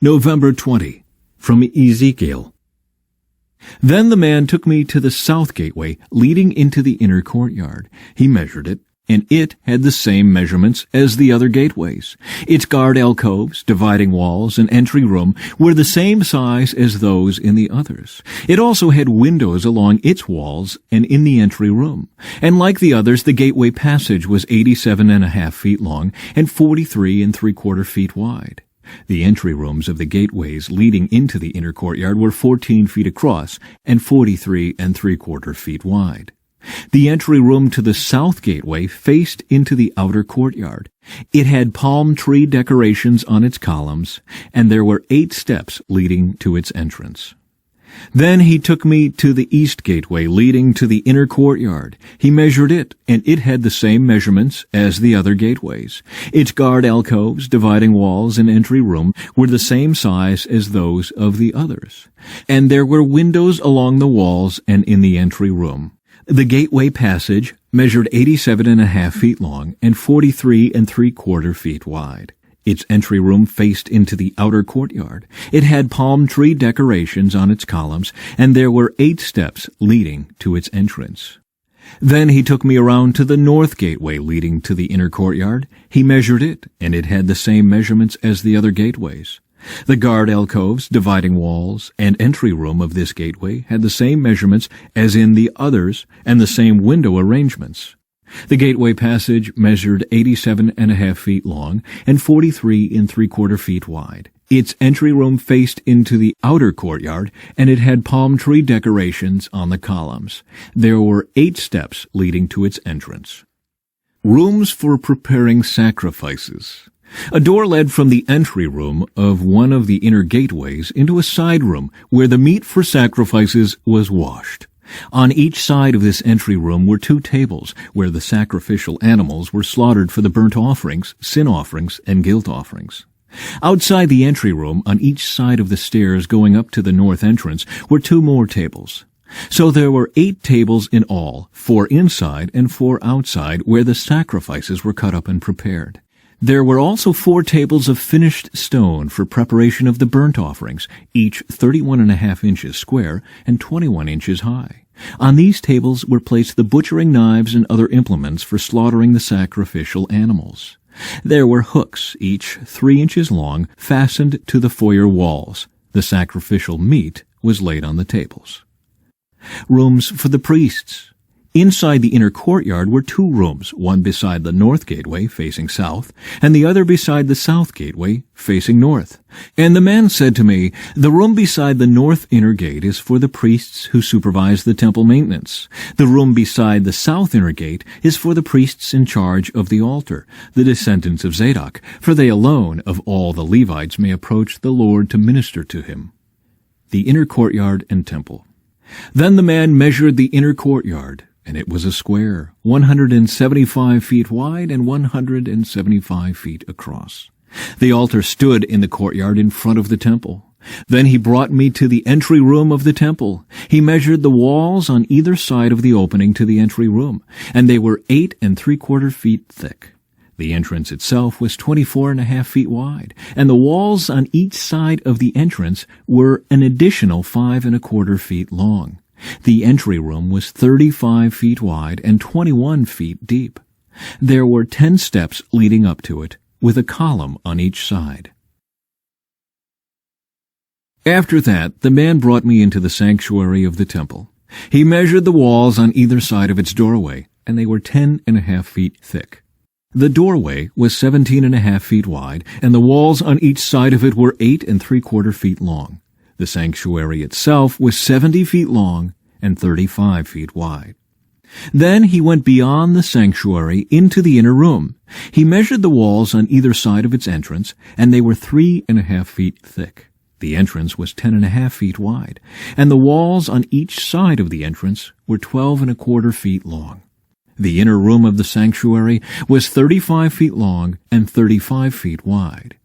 November 20, from Ezekiel. Then the man took me to the south gateway leading into the inner courtyard. He measured it, and it had the same measurements as the other gateways. Its guard alcoves, dividing walls, and entry room were the same size as those in the others. It also had windows along its walls and in the entry room. And like the others, the gateway passage was 87.5 feet long and 43.75 feet wide. The entry rooms of the gateways leading into the inner courtyard were 14 feet across and 43.75 feet wide. The entry room to the south gateway faced into the outer courtyard. It had palm tree decorations on its columns, and there were 8 steps leading to its entrance. Then he took me to the east gateway leading to the inner courtyard. He measured it, and it had the same measurements as the other gateways. Its guard alcoves, dividing walls, and entry room were the same size as those of the others. And there were windows along the walls and in the entry room. The gateway passage measured 87.5 feet long and 43.75 feet wide. Its entry room faced into the outer courtyard. It had palm tree decorations on its columns, and there were 8 steps leading to its entrance. Then he took me around to the north gateway leading to the inner courtyard. He measured it, and it had the same measurements as the other gateways. The guard alcoves, dividing walls, and entry room of this gateway had the same measurements as in the others, and the same window arrangements. The gateway passage measured 87.5 feet long and 43.75 feet wide. Its entry room faced into the outer courtyard, and it had palm tree decorations on the columns. There were 8 steps leading to its entrance. Rooms for preparing sacrifices. A door led from the entry room of one of the inner gateways into a side room where the meat for sacrifices was washed. On each side of this entry room were 2 tables where the sacrificial animals were slaughtered for the burnt offerings, sin offerings, and guilt offerings. Outside the entry room, on each side of the stairs going up to the north entrance, were 2 more tables. So there were 8 tables in all, 4 inside and 4 outside, where the sacrifices were cut up and prepared. There were also 4 tables of finished stone for preparation of the burnt offerings, each 31.5 inches square and 21 inches high. On these tables were placed the butchering knives and other implements for slaughtering the sacrificial animals. There were hooks, each 3 inches long, fastened to the foyer walls. The sacrificial meat was laid on the tables. Rooms for the priests. Inside the inner courtyard were 2 rooms, one beside the north gateway facing south, and the other beside the south gateway facing north. And the man said to me, "The room beside the north inner gate is for the priests who supervise the temple maintenance. The room beside the south inner gate is for the priests in charge of the altar, the descendants of Zadok, for they alone of all the Levites may approach the Lord to minister to him." The inner courtyard and temple. Then the man measured the inner courtyard, and it was a square, 175 feet wide and 175 feet across. The altar stood in the courtyard in front of the temple. Then he brought me to the entry room of the temple. He measured the walls on either side of the opening to the entry room, and they were 8.75 feet thick. The entrance itself was 24.5 feet wide, and the walls on each side of the entrance were an additional 5.25 feet long. The entry room was 35 feet wide and 21 feet deep. There were 10 steps leading up to it, with a column on each side. After that, the man brought me into the sanctuary of the temple. He measured the walls on either side of its doorway, and they were 10.5 feet thick. The doorway was 17.5 feet wide, and the walls on each side of it were 8.75 feet long. The sanctuary itself was 70 feet long and 35 feet wide. Then he went beyond the sanctuary into the inner room. He measured the walls on either side of its entrance, and they were 3.5 feet thick. The entrance was 10.5 feet wide, and the walls on each side of the entrance were 12.25 feet long. The inner room of the sanctuary was 35 feet long and 35 feet wide.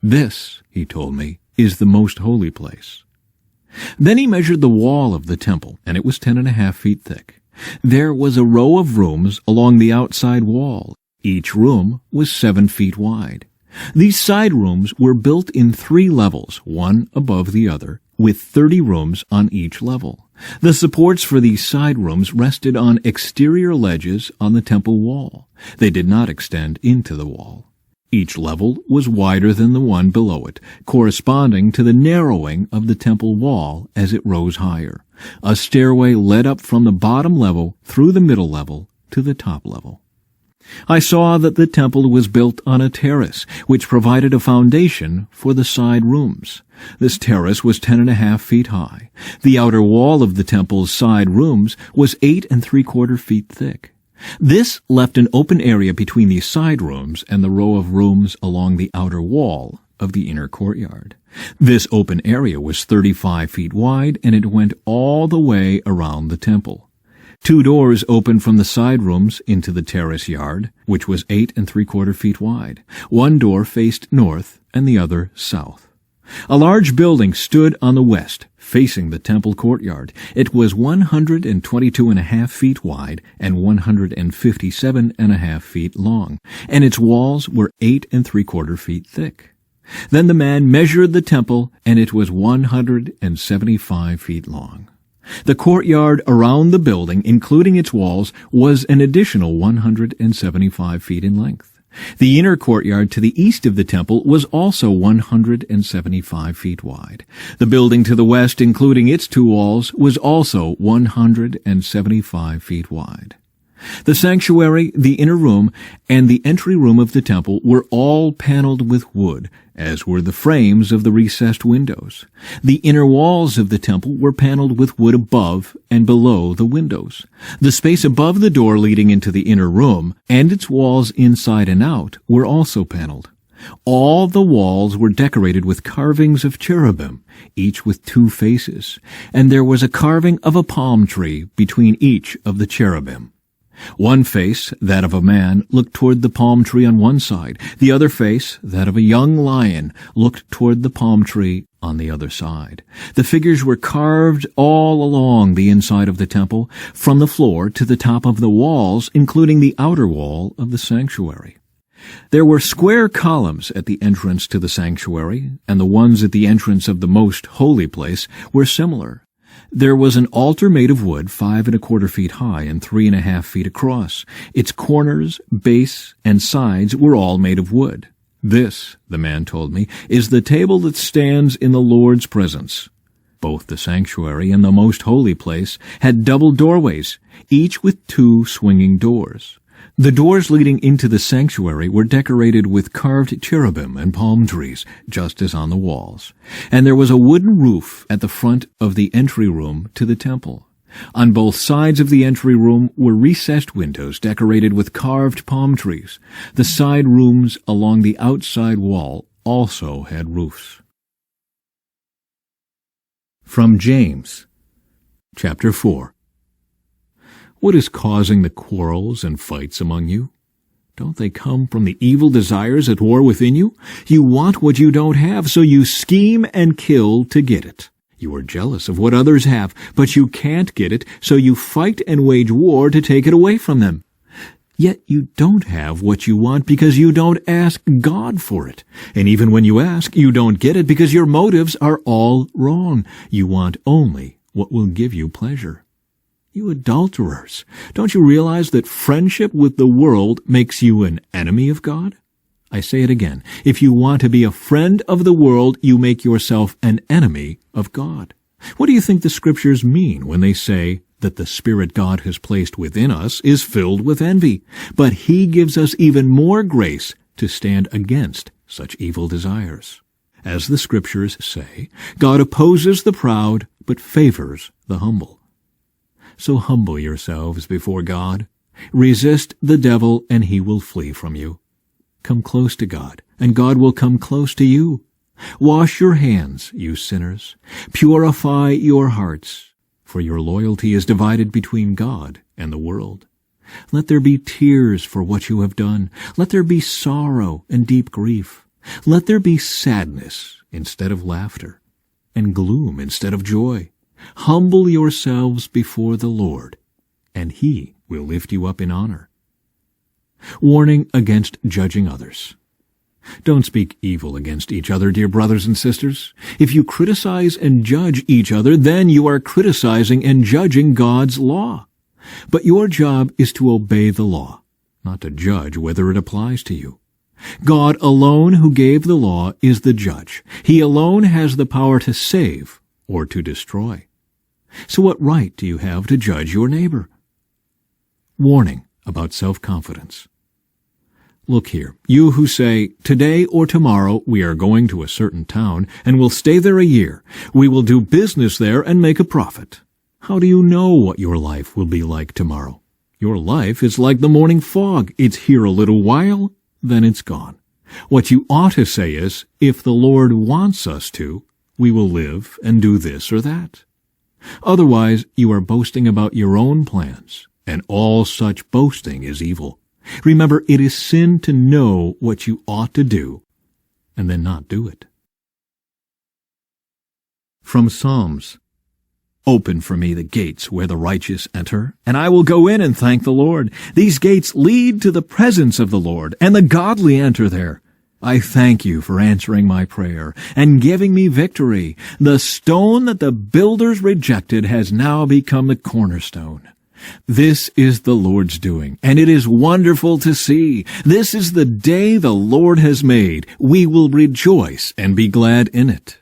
This, he told me, is the most holy place. Then he measured the wall of the temple, and it was 10.5 feet thick. There was a row of rooms along the outside wall. Each room was 7 feet wide. These side rooms were built in 3 levels, one above the other, with 30 rooms on each level. The supports for these side rooms rested on exterior ledges on the temple wall. They did not extend into the wall. Each level was wider than the one below it, corresponding to the narrowing of the temple wall as it rose higher. A stairway led up from the bottom level through the middle level to the top level. I saw that the temple was built on a terrace, which provided a foundation for the side rooms. This terrace was 10.5 feet high. The outer wall of the temple's side rooms was 8 3/4 feet thick. This left an open area between these side rooms and the row of rooms along the outer wall of the inner courtyard. This open area was 35 feet wide, and it went all the way around the temple. 2 doors opened from the side rooms into the terrace yard, which was 8 3/4 feet wide. One door faced north and the other south. A large building stood on the west, facing the temple courtyard. It was 122.5 feet wide and 157.5 feet long, and its walls were 8 3/4 feet thick. Then the man measured the temple, and it was 175 feet long. The courtyard around the building, including its walls, was an additional 175 feet in length. The inner courtyard to the east of the temple was also 175 feet wide. The building to the west, including its 2 walls, was also 175 feet wide. The sanctuary, the inner room, and the entry room of the temple were all paneled with wood, as were the frames of the recessed windows. The inner walls of the temple were paneled with wood above and below the windows. The space above the door leading into the inner room, and its walls inside and out, were also paneled. All the walls were decorated with carvings of cherubim, each with 2 faces, and there was a carving of a palm tree between each of the cherubim. One face, that of a man, looked toward the palm tree on one side. The other face, that of a young lion, looked toward the palm tree on the other side. The figures were carved all along the inside of the temple, from the floor to the top of the walls, including the outer wall of the sanctuary. There were square columns at the entrance to the sanctuary, and the ones at the entrance of the most holy place were similar. There was an altar made of wood 5 1/4 feet high and 3.5 feet across. Its corners, base, and sides were all made of wood. This, the man told me, is the table that stands in the Lord's presence. Both the sanctuary and the most holy place had double doorways, each with 2 swinging doors. The doors leading into the sanctuary were decorated with carved cherubim and palm trees, just as on the walls. And there was a wooden roof at the front of the entry room to the temple. On both sides of the entry room were recessed windows decorated with carved palm trees. The side rooms along the outside wall also had roofs. From James, chapter 4. What is causing the quarrels and fights among you? Don't they come from the evil desires at war within you? You want what you don't have, so you scheme and kill to get it. You are jealous of what others have, but you can't get it, so you fight and wage war to take it away from them. Yet you don't have what you want because you don't ask God for it. And even when you ask, you don't get it because your motives are all wrong. You want only what will give you pleasure. You adulterers, don't you realize that friendship with the world makes you an enemy of God? I say it again. If you want to be a friend of the world, you make yourself an enemy of God. What do you think the Scriptures mean when they say that the Spirit God has placed within us is filled with envy, but He gives us even more grace to stand against such evil desires? As the Scriptures say, God opposes the proud, but favors the humble. So humble yourselves before God. Resist the devil, and he will flee from you. Come close to God, and God will come close to you. Wash your hands, you sinners. Purify your hearts, for your loyalty is divided between God and the world. Let there be tears for what you have done. Let there be sorrow and deep grief. Let there be sadness instead of laughter, and gloom instead of joy. Humble yourselves before the Lord, and He will lift you up in honor. Warning against judging others. Don't speak evil against each other, dear brothers and sisters. If you criticize and judge each other, then you are criticizing and judging God's law. But your job is to obey the law, not to judge whether it applies to you. God alone, who gave the law, is the judge. He alone has the power to save or to destroy. So what right do you have to judge your neighbor? Warning about self-confidence. Look here, you who say, today or tomorrow we are going to a certain town and will stay there a year. We will do business there and make a profit. How do you know what your life will be like tomorrow? Your life is like the morning fog. It's here a little while, then it's gone. What you ought to say is, if the Lord wants us to, we will live and do this or that. Otherwise, you are boasting about your own plans, and all such boasting is evil. Remember, it is sin to know what you ought to do and then not do it. From Psalms. Open for me the gates where the righteous enter, and I will go in and thank the Lord. These gates lead to the presence of the Lord, and the godly enter there. I thank you for answering my prayer and giving me victory. The stone that the builders rejected has now become the cornerstone. This is the Lord's doing, and it is wonderful to see. This is the day the Lord has made. We will rejoice and be glad in it.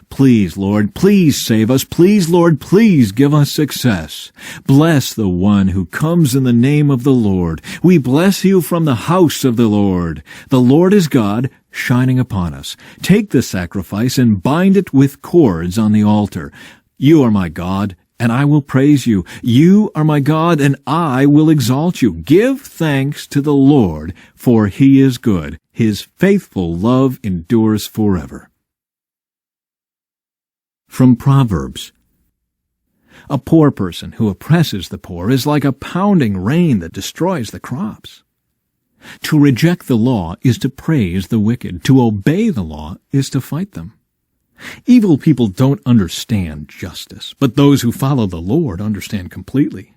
Please, Lord, please save us. Please, Lord, please give us success. Bless the one who comes in the name of the Lord. We bless you from the house of the Lord. The Lord is God, shining upon us. Take the sacrifice and bind it with cords on the altar. You are my God, and I will praise you. You are my God, and I will exalt you. Give thanks to the Lord, for he is good. His faithful love endures forever. From Proverbs. A poor person who oppresses the poor is like a pounding rain that destroys the crops. To reject the law is to praise the wicked. To obey the law is to fight them. Evil people don't understand justice, but those who follow the Lord understand completely.